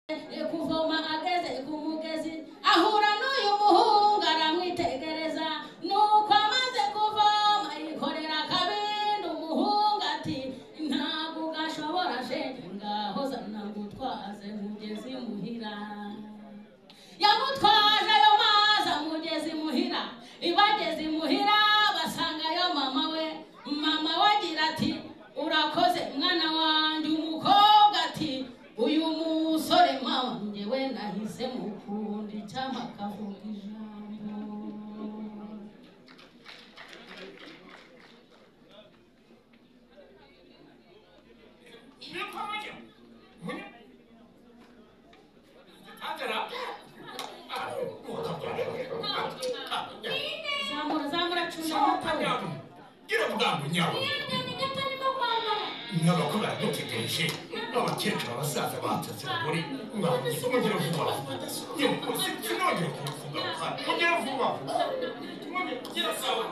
kuvoma ageze kumugezi ahura n'uyu muhungu aramwitegereza nuko amaze kuvoma yikorera akabindi umuhungu ati ntabwo gashobora shenge ngaho zana ngutwaze mugezi muhira yamutwaje ayo mazi amugezi muhira ibagezi muhira basangayo mama we agira ati urakoze mwana wanjye umukobwa ati uyu musore mama njyewe nahise mukundi cyangwa akavuga ijambo zamura cunda gira mugambo nyawo n'abakobwa dutegereje n'abakecuru abasaza batatse muri mugira vuba sinongera kuvuga mugira vuba mugira sawa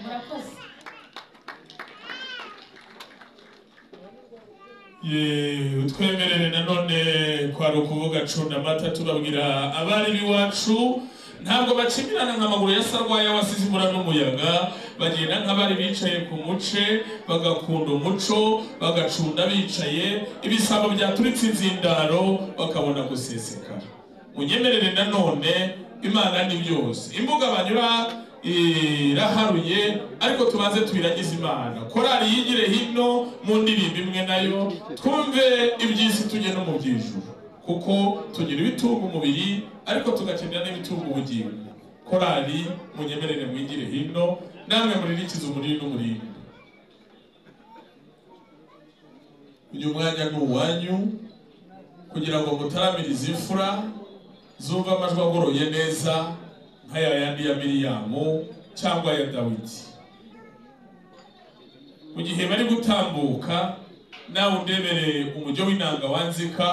murakoze. Twemerere nanone kwari ukuvuga cunda amata tubabwira abari biwacu ntabwo bacimirana nk'amaguru ya sarwaya wasize imvura n'umuyaga, bagenda nk'abari bicaye ku muce bagakunda umuco bagacunda bicaye, ibisabo byaturitse inzindaro bakabona gusesekara. Munyemerere nanone Imana ni byose, imbuga banyura iraharuye ariko tubanze tubiragize Imana. Korari yigire hino mu ndirimbo imwe nayo twumve iby'isi tujye no mu by'ijuru, kuko tugira ibitunga umubiri ariko tugakenera n'ibitunga ubugingo. Korari munyemerere mwigire hino namwe muririkize umuriro n'umuriro. Uyu mwanya ni uwanyu kugira ngo mutaramirize imfura zumva amajwi agoroye neza nk'aya yandi ya Miriyamu cyangwa ya Dawidi. Mu gihe bari gutambuka nawe undebere umujyo w'inanga wanzika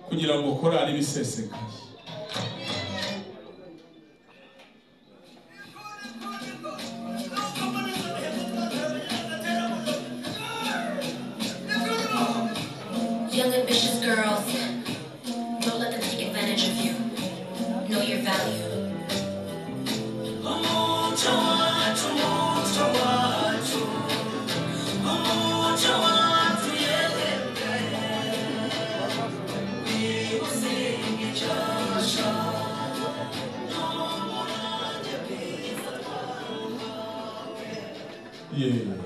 kugira ngo korari bisesekaye. Young ambitious girls, don't let them take advantage of you. Know your value. Yeah.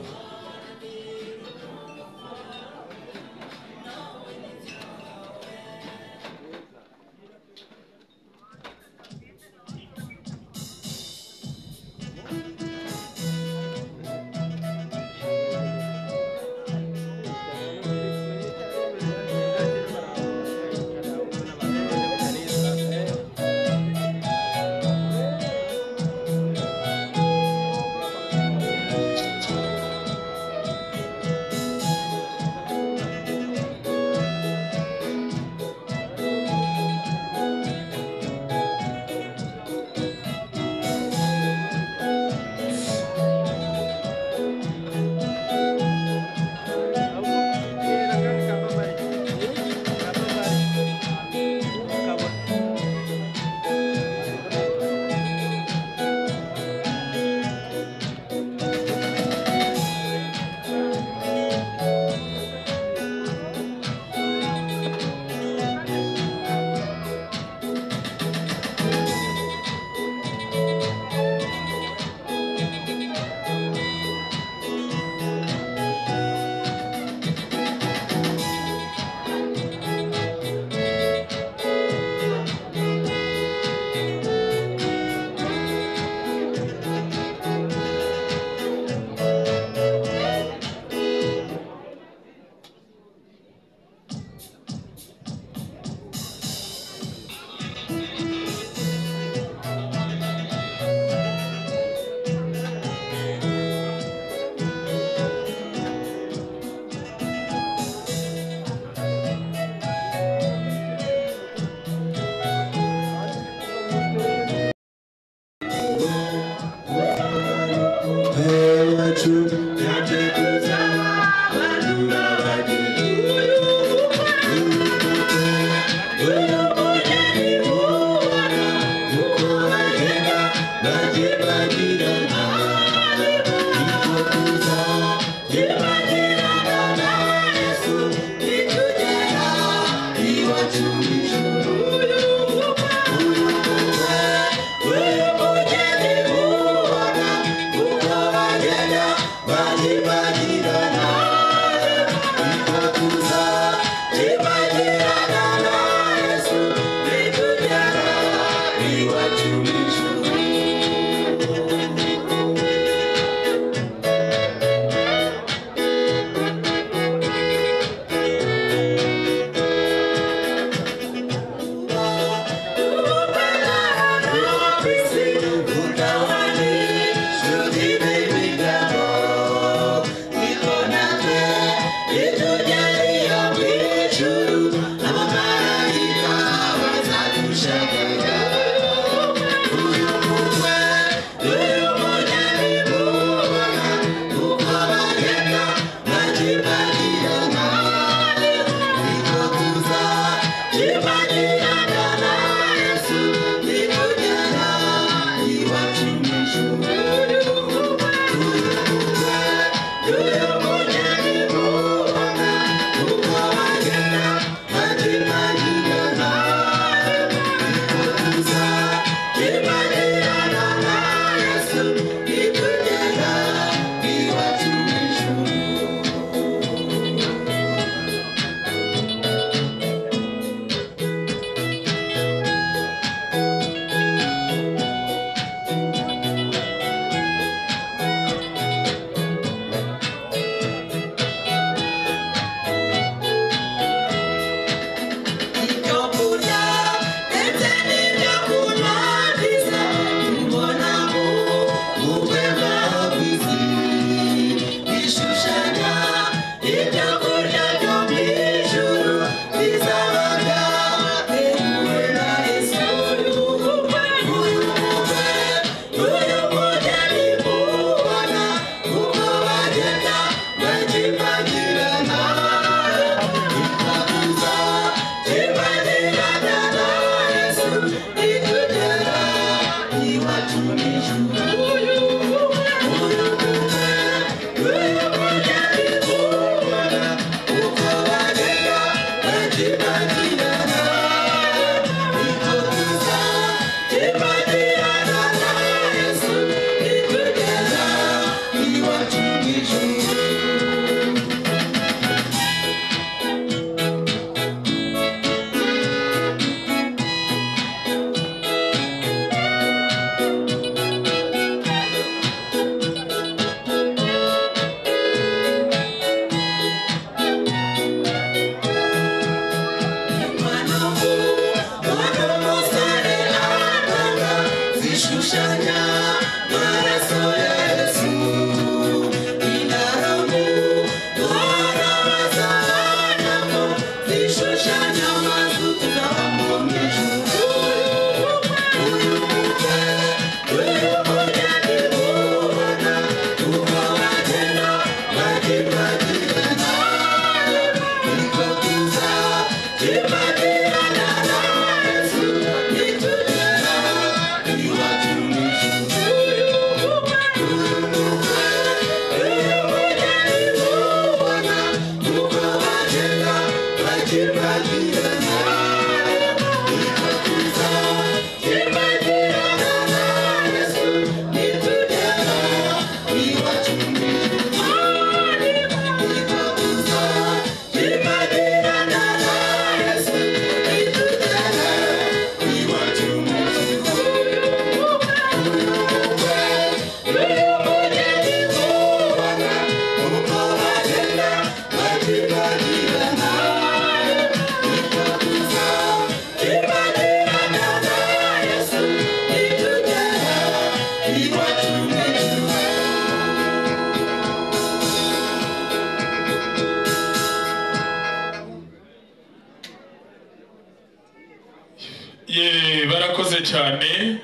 murakoze cyane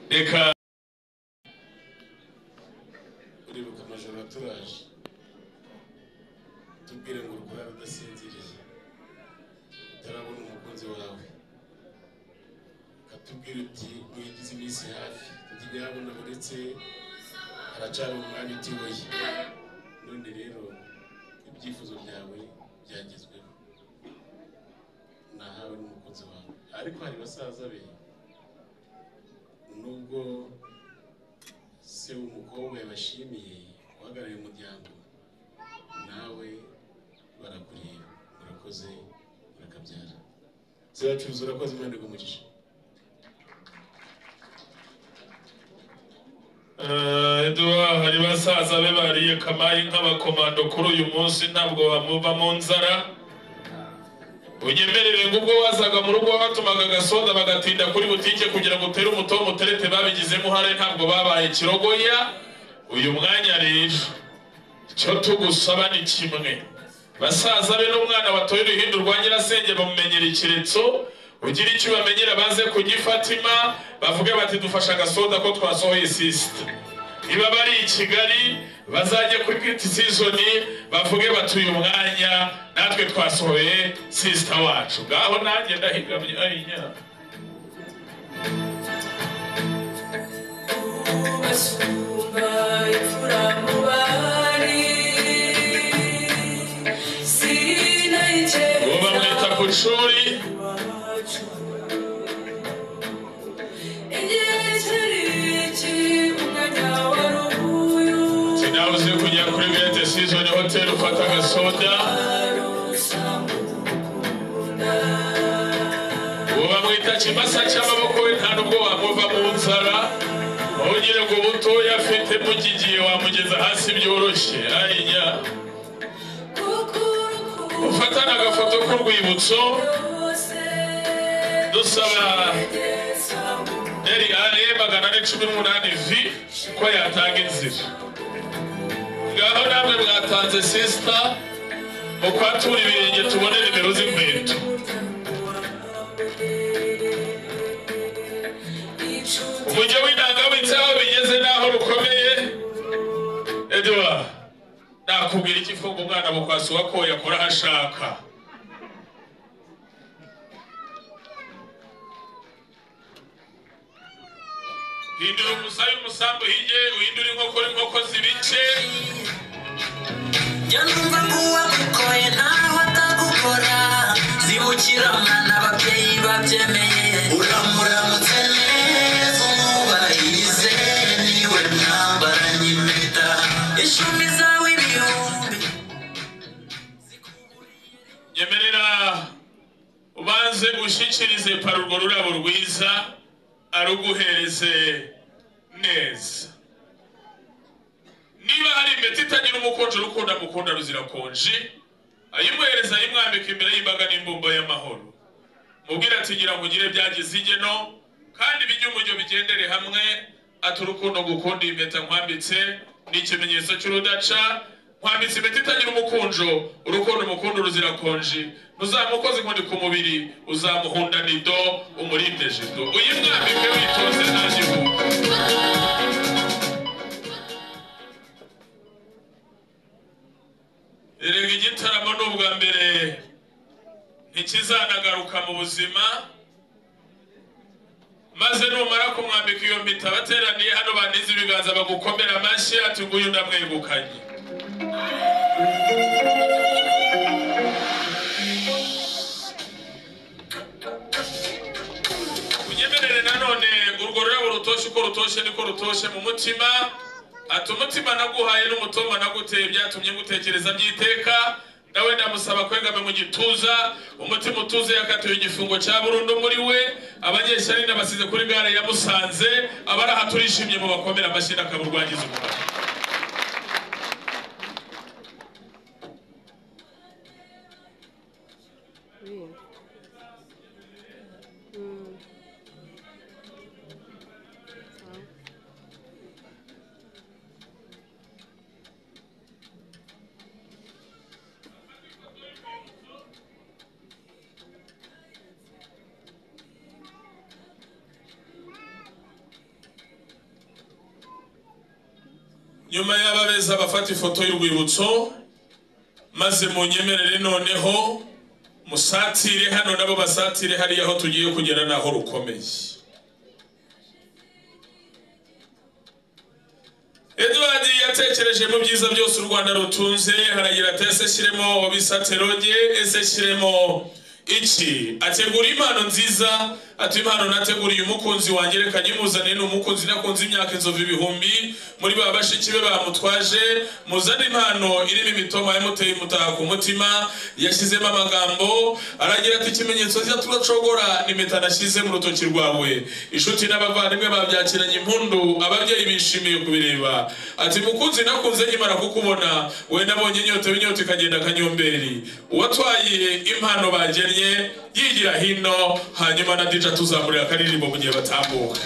reka uribuka amajoro aturaje tubwire ngo urwara udasinziriye utarabona umukunzi wawe katubwire uti wigize iminsi hafi tutigabona uretse haracana umwanya utiboye none rero ibyifuzo byawe byagezweho nahawe n'umukunzi wawe ariko hari basaza be nubwo se w'umukobwa yabashimiye uhagarariye umuryango nawe barakureba urakoze urakabyara se bacuruza urakoze Imana igumugisha Edouard hari basaza be bariye kamayi nk'abakomando kuri uyu munsi ntabwo bamuva mu nzara unyemerere ngo ubwo wazaga mu rugo batumaga agasoda bagatinda kuri butike kugira ngo utere umutobe muterete babigizemo uruhare ntabwo babaye kirogoya uyu mwanya rero icyo tugusaba ni kimwe basaza be n'umwana watoye uruhindu rwa nyirasenge bamumenyera ikiretso ugira icyo bamenyera baze kugifatima bavuge bati dufasha agasoda ko twasohoye sister niba bari i Kigali bazajye kuri Kiti season bavuge bati uyu mwanya natwe twasohoye sister wacu ngaho nanjye ndahigamye ayinya ubu bamwita ku ishuri sinabuze kujya kuri Kiti season hotel ufata agasoda ubu bamwita kimasa cy'amaboko we nta nubwo wamuva mu nzara ugire ngo butoya afite mugigiye wamugeza hasi byoroshye ayinya ufatana agafoto k'urwibutso dusaba eri ale 418 vi ko yatanga inzira ngaho namwe mwatanze sister mukwatura ibirenge tubone nimero z'inkweto umujyi w'inanga w'itsaho bigeze naho rukomeye Edouard nakubwira ikifunga umwana mukwasi wako yakora hashaka hindura umusayi umusambu hige uhindura inkoko zibice Yanumva kuwa kukoye naho atagukora zibukira mwana ababyeyi babyemeye uramuramutse neza umubahirize niwe mwambaranye impeta ishumi zawe ibihumbi nyemerera ubanze gushyikirize parurwo rurabo rwiza aruguhereze neza niba hari impeta itagira umukonje urukunda mukunda ruzira konji ayimuhereza ayimwambika imbere y'imbaga n'imbumba y'amahoro mubwira ati ngira ngo ugire byagize igeno kandi bijye umujyo bigendere hamwe ati urukundo gukunda impeta nkwambitse ni ikimenyetso cy'urudaca nkwambitse impeta itagira umukunjo urukundo mukunda ruzira konji ntuzamukoze inkoni ku mubiri uzamuhunda nido umurinde jido uyimwambike witoze nta gihugu erega igitaramo n'ubwa mbere ntikizanagaruka mu buzima maze numara kumwambika iyo mpeta bateraniye hano banize ibiganza bagukomera amashyi ati nguyu ndamwegukanye unyemerere nanone urwo rurabo rutoshye uko rutoshye niko rutoshye mu mutima ati umutima naguhaye n'umutima naguteye byatumye ngutekereza byiteka nawe ndamusaba kwegame mu gituza umutima utuze yakatiwe igifungo cya burundu muri we abanyeshyari n'abasize kuri gare ya Musanze abaraha turishimye mu bakomera amashyi n'akaburwagiza umubare nyuma y'ababeza bafata ifoto y'urwibutso maze munyemerere noneho musatire hano nabo basatire hari aho tugiye kugera naho rukomeye. Edward yatekereje mu byiza byose u Rwanda rutunze, haragira ati ese shiremo bisateroge, ese shiremo iki, ategura impano nziza, ati impano nateguriye umukunzi wanjye reka nyimuzane, n'umukunzi nakunze imyaka inzovu ibihumbi, muri ba bashiki be bamutwaje, muzane impano irimo imitoma yamuteye umutaha ku mutima, yashyizemo amagambo, aragira ati ikimenyetso cya turacogora n'impeta nashyize mu rutoki rwawe. Inshuti n'abavandimwe babyakiranye impundu, ababyeyi bishimiye kubireba, ati mukunzi nakunze nkimara kukubona, we nabonye inyota ikagenda kanyomberi, uwatwaye impano bagennye yigira hino, hanyuma na DJ tuzamurira akaririmbo mu gihe batambuka.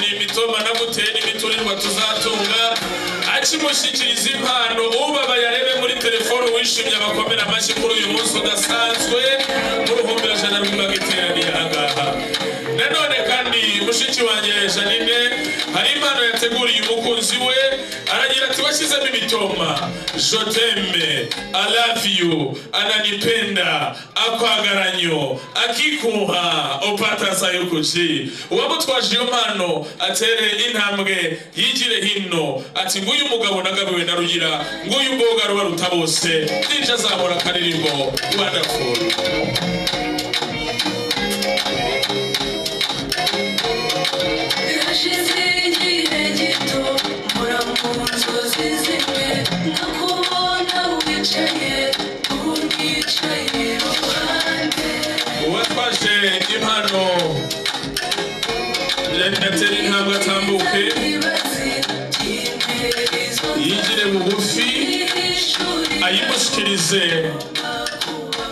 Ni imitoma naguteye n'imiturirwa tuzatunga, akimushyikiriza impano ubaba yarebe muri telefone wishimye abakomera amashyi kuri uyu munsi udasanzwe mu ruhumbira jana rw'imbaga iteraniye ahangaha. Nanone kandi mushiki wanjye Janine hari impano yateguriye umukunzi we, aragira ati washyizemo imitoma, je t'aime, I love you, ananipenda, akwagaranyo, akikuha, opata sayukuchi. Uwamutwaje iyo mpano atere intambwe yigire hino, ati nguyu umugabo nagabiwe na Rugira, nguyu mboga ruba ruta bose, DJ azamura akaririmbo wonderful. Uwatwaje impano yatera intambwe atambuke, yigire bugufi ayimushyikirize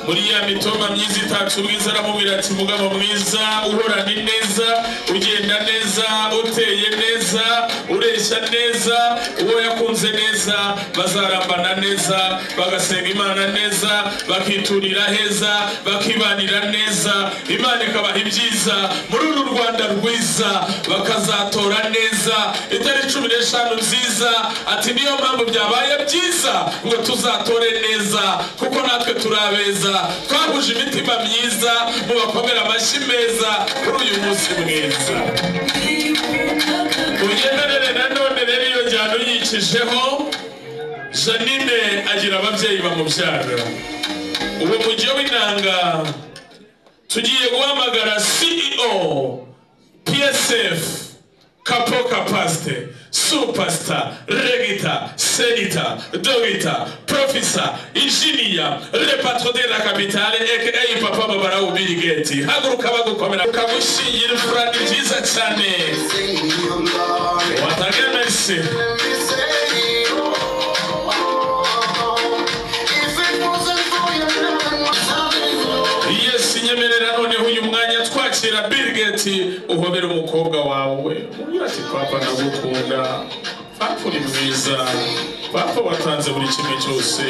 muri ya mitoma myiza itatse ubwiza, aramubwira ati mugabo mwiza, uhorana neza, ugenda neza, uteye neza, ureshya neza, uwo yakunze neza, bazarambana neza, bagasenga Imana neza, bakiturira heza, bakibanira neza, Imana ikabaha ibyiza muri uru Rwanda rwiza, bakazatora neza itariki 15 nziza. Ati niyo mpamvu byabaye byiza ngo tuzatore neza, kuko natwe turabeza, twahuje imitima myiza, mu bakomera amashyi meza kuri uyu munsi mwiza. Uyemerere nanone rero iyo njyana uyikijeho, Janine agira ababyeyi bamubyara. Uwo mujyi w'inanga tugiye guhamagara CEO PSF Capo Capacity Superstar Regita Senita Dogita Professor Engineer Le Patron de la Capitale aka Papa Babara Ubirigeti. Haguruka bagukomera ukagushingira furani byiza cyane. Watagemese nyemerera noneho uyu mwanya twakira Birigeti uhobera umukobwa wawe. Mubwira ati papa ndagukunda, papa uri mwiza, papa watanze buri kimwe cyose,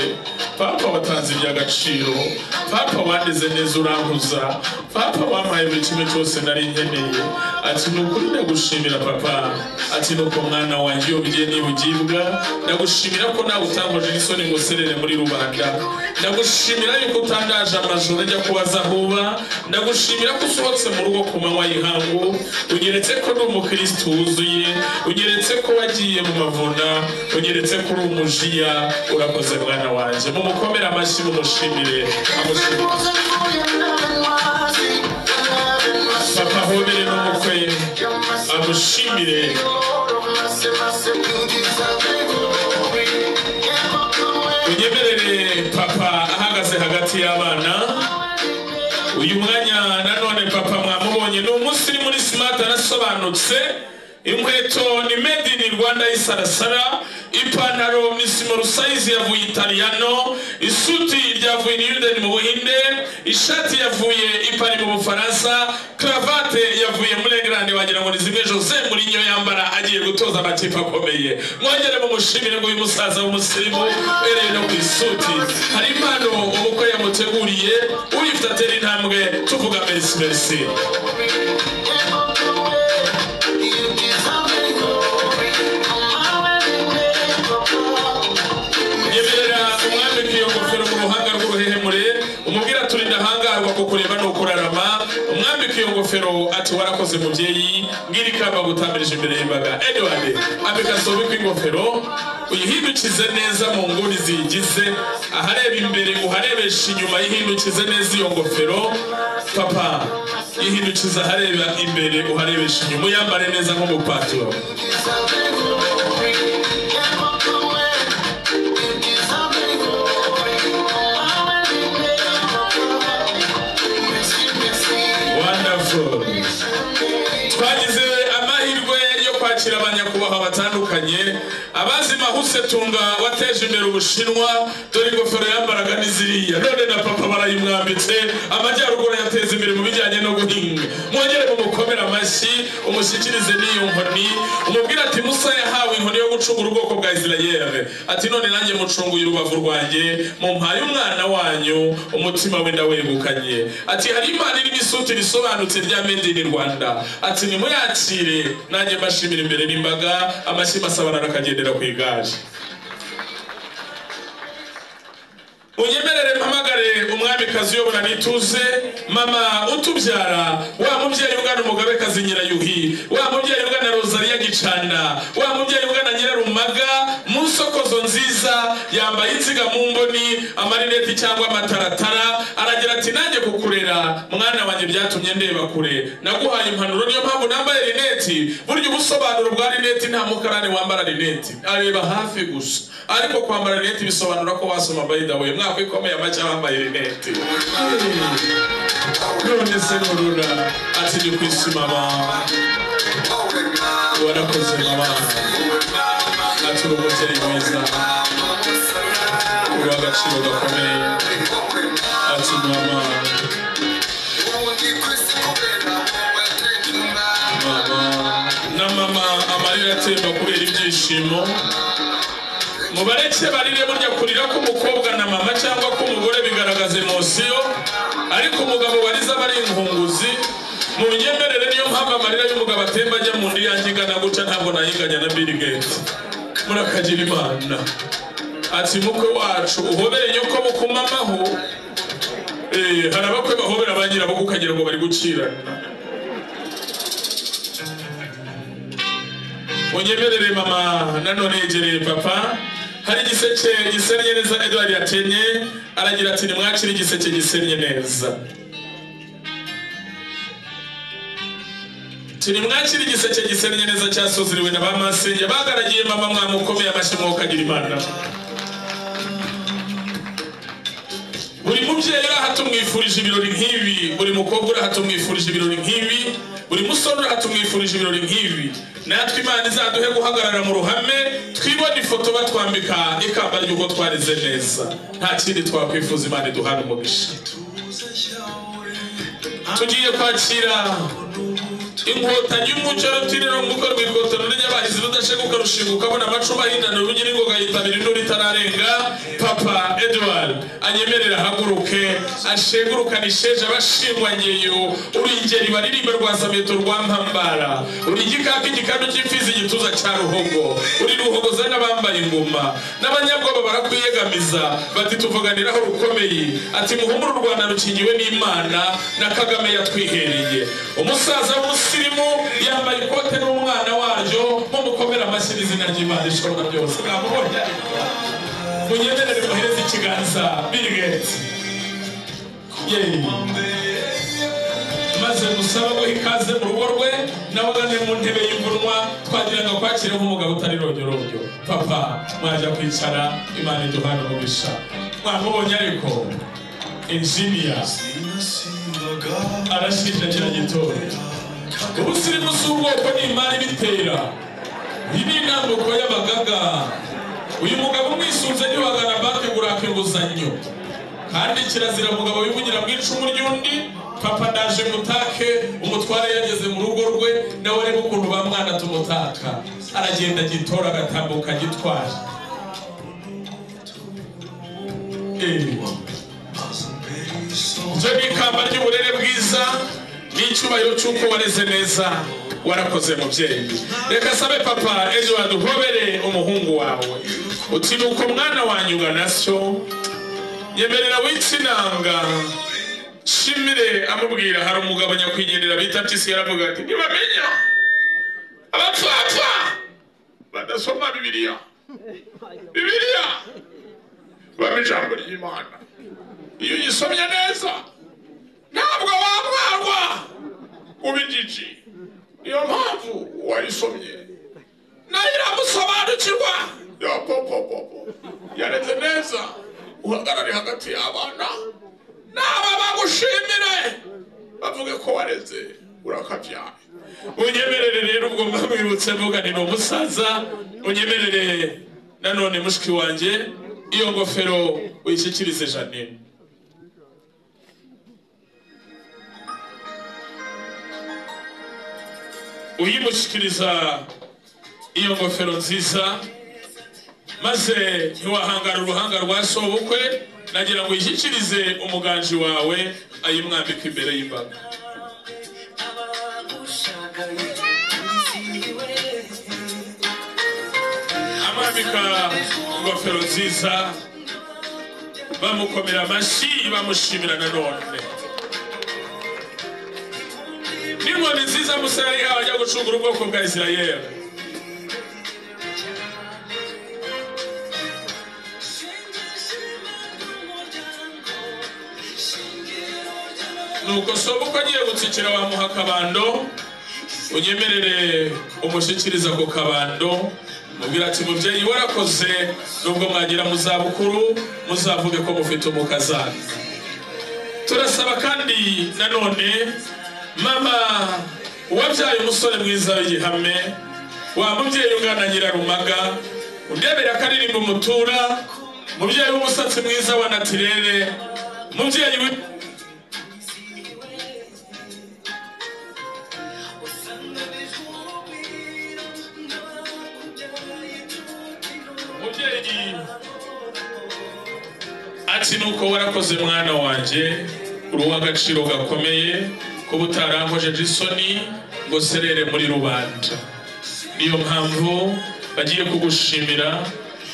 papa watanze iby'agaciro, papa wandeze neza urankuza, papa wampaye buri kimwe cyose nari nkeneye. Ati nukuri ndagushimira papa, ati nuko mwana wanjye iyo bigiye nibugibwa, ndagushimira ko nawe utamboje n'isoni ngo serere muri rubanda, ndagushimira yuko utandaje amajoro ajya kubaza huba, ndagushimira ko usohotse mu rugo ku manywa y'ihangu, unyeretse ko uri umukristo wuzuye, unyeretse ko wagiye mu mavuna, unyeretse ko uri umujiya. Urakoze mwana wanjye, mumukomere amashyi mumushimire, papa hobere n'umukwe amushimire. Unyemerere papa ahagaze hagati y'abana. Uyu mwanya nanone papa mwamubonye, ni umunsi muri smart arasobanutse, inkweto ni made in Rwanda y'isarasara, ipantaro ni small size yavuye Italiano, isuti ryavuye New mu Buhinde, ishati yavuye ipari mu Bufaransa, cravate yavuye muri England wagira ngo ni zimwe Jose Mourinho yambara agiye gutoza amakipe akomeye. Mwongere mu mushimire ngo uyu musaza w'umusirimu ereye no ku isuti. Hari impano umukwe yamuteguriye, uyifite atera intambwe tuvuga merci merci. Umubwira turi ndahangarwa ko kureba no kurarama, umwambika iyo ngofero ati warakoze mubyeyi ngiri kamba gutamberije imbere y'imbaga. Edward abikasobe kw'ingofero uyihindukize neza mu nguni zigize, ahareba imbere uharebesha inyuma, yihindukize neza iyo ngofero. Papa yihindukiza ahareba imbere uharebesha inyuma, uyambare neza nk'umupaturo. Twagize amahirwe yo kwakira abanyakubahwa batandukanye, abazi mahuse tunga wateje imbere Ubushinwa, dore ingofero yambaraga n'iziriya none na papa barayimwambitse, amajyaruguru yateza imbere mu bijyanye no guhinga. Mwongere mu mukomera amashyi umushyikirize n'iyo nkoni, umubwira ati Musa yahawe inkoni yo gucungura ubwoko bwa Isirayeli, ati none nanjye mucunguye urubavu rwanjye, mumpaye umwana wanyu, umutima we ndawegukanye. Ati hari Imana irimo isuti risobanutse rya made in Rwanda, ati nimuyakire nanjye mbashimira imbere n'imbaga, amashyi masabana akagendera ku igare. Unyemerere mpamagare umwamikazi uyobora n'ituze, mama utubyara, wa mubyeyi ungana umugabekazi Nyirayuhi, wa mubyeyi ungana Rosalia Gicanda, wa mubyeyi ungana Nyirarumaga, mu sokozo nziza yambaye inziga mu mboni, amarineti cyangwa amataratara, aragira ati nanjye kukurera mwana wanjye byatumye ndeba kure, naguhaye impanuro niyo mpamvu nambaye rineti. Burya ubusobanuro bwa rineti nta mukarani wambara rineti areba hafi gusa, ariko kwambara rineti bisobanura ko wasoma by the way mwaka ikomeye amacya wambaye rineti. None se murura ati ni kwisima mama, warakoze mama, ati umubyeyi mwiza uba agaciro gakomeye, ati mama na mama amarira atemba kubera ibyishimo. Mubareke barire burya kurira k'umukobwa na mama cyangwa k'umugore bigaragaza emosiyo, ariko umugabo wariza bari inkunguzi. Mu nyemerere niyo mpamvu amarira y'umugabo atemba ajya mu ndi yanjye ingana guca, ntabwo nayinganya na Bill Gates. Murakagira Imana. Ati mukwe wacu uhobere nyoko mukumamaho, hari abakwe bahobera bagira bo kukagira ngo bari gucirana. Unyemerere mama nanone yegereye papa, hari igiseke gisennye neza Edward yatenye, aragira ati nimwakire igiseke gisennye neza. Turi mwakire igiseke gisennye neza cyasozeriwe na bamasenge bagaragiye mama mwamukomeye amashyi mwokagira Imana. Buri mubyeyi urahatumwifurije ibirori nk'ibi, buri mukobwa urahatumwifurije ibirori nk'ibi, buri musore urahatumwifurije ibirori nk'ibi. Natwe Imana izaduhe guhagarara mu ruhame twibona ifoto batwambika ikamba ry'uko twarize neza. Nta kindi twakwifuza, Imana iduhana umugisha. Tugiye kwakira inkotanyi y'umuco rutiniro mukuru rw'ikotero n'abahizi rudashekuka rushinguka abona amacuba hindana rugira ingoga yitabira induru itararenga. Papa Edward anyemerera haguruke ashegurukana isheje abashingwanyeyo, uri ingeri baririmba rwa sameto rwa mpambara, uri igikaka igikano cy'imfizi igituza cya ruhogo, uri ruhogoza n'abambaye ingoma n'abanyabwoba barakwiyegamiza bati tuvuganiraho rukomeye. Ati muhumure u Rwanda rukingiwe n'Imana na Kagame yatwihereye. Umusaza w'umusirimu yambaye ikote n'umwana waryo, mumukomera amashyi n'izina ry'Imana ishobora byose. Mwamubonye? Munyemerere muhereze ikiganza Bill Gates. Maze musaba guha ikaze mu rugo rwe, nabagane mu ntebe y'imvunwa, twagira ngo kwakire nk'umugabo utari rojyorojyo. Papa mwaje kwicara, Imana iduhana umugisha. Mwamubonye ariko engineer arashinja gitoya. ubusirimu si ubwoko n'imari bitera. Iyi ni intambuko y'abagaga. Uyu mugabo umwisunze ntiwagana banki guraka inguzanyo, kandi kirazira mugabo wivugira mu icumu ry'undi. Papa ndaje mutake, umutware yageze mu rugo rwe, nawe areba ukuntu ba mwana tumutaka, aragenda gitora agatambuka gitwara. Nje n'ikamba ry'uburere bwiza n'icyubahiro cy'uko wareze neza, warakoze mubyeyi. Reka sabe papa ejo waduhobere umuhungu wawe, uti nuko mwana wanyuga nasyo, yemerera w'insinanga. Shimire amubwira hari umugabo nyakwigendera bita Tisi yaravuga ati ntibamenya abapfapfa badasoma Bibiliya baba ijambo ry'Imana. Iyo uyisomye neza ntabwo wamwarwa ubijiji. Niyo mpamvu wayisomye nayo iramusobanukirwa. Yareze neza, uhagarare hagati y'abana naba bagushimire bavuge ko wareze urakabyaye. Unyemerere rero ubwo mwamwibutse mvuga ni umusaza, unyemerere nanone mushiki wanjye iyo ngofero uyishyikirize Janine. Uyimushikiriza iyo ngofero nziza, maze ntiwahangara uruhanga rwa sobukwe, nagira ngo yishyikirize umuganji wawe ayimwambika imbere y'imbaga. Amwambika ingofero nziza, bamukomera amashyi bamushimira nanone. N'inkoni nziza Musa yari yahawe ajya gucungura ubwoko bwa Isirayeli. Nuko sobukwe agiye gutsikira wamuha akabando, unyemerere umushyikiriza ku kabando, mubwira ati mubyeyi warakoze, nubwo mwagira mu zabukuru muzavuge ko mufite umukazana. Turasaba kandi nanone mama wabyaye umusore mwiza w'igihame, wa mubyeyi ungana nyirarumaga, undebera akaririmbo umutura, mubyeyi w'umusatsi mwiza wa natirere, mubyeyi ati nuko warakoze mwana wanje, uri uw'agaciro gakomeye, kuba utarankojeje isoni ngo serere muri rubanda. Niyo mpamvu bagiye kugushimira,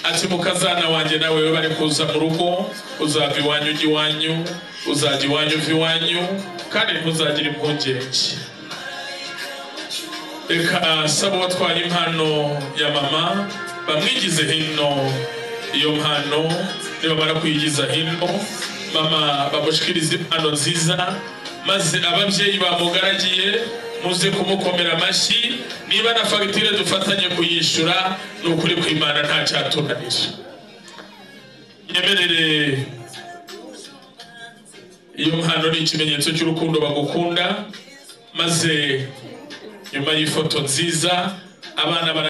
ati mukazana wanje nawe bari kuza mu rugo, uzava iwanyu ujya iwanyu, uzajya iwanyu uva iwanyu, kandi ntuzagira impungenge. Reka saba watwaye impano ya mama bamwigize hino. Iyo mpano nibamara kuyigiza hino, mama bamushikiriza impano nziza, maze ababyeyi bamugaragiye muze kumukomera amashyi. Niba na fagitire dufatanye kuyishyura, ni ukuri ko Imana nta cyatunanira. Nyemerere iyo mpano ni ikimenyetso cy'urukundo bagukunda, maze nyuma y'ifoto nziza abana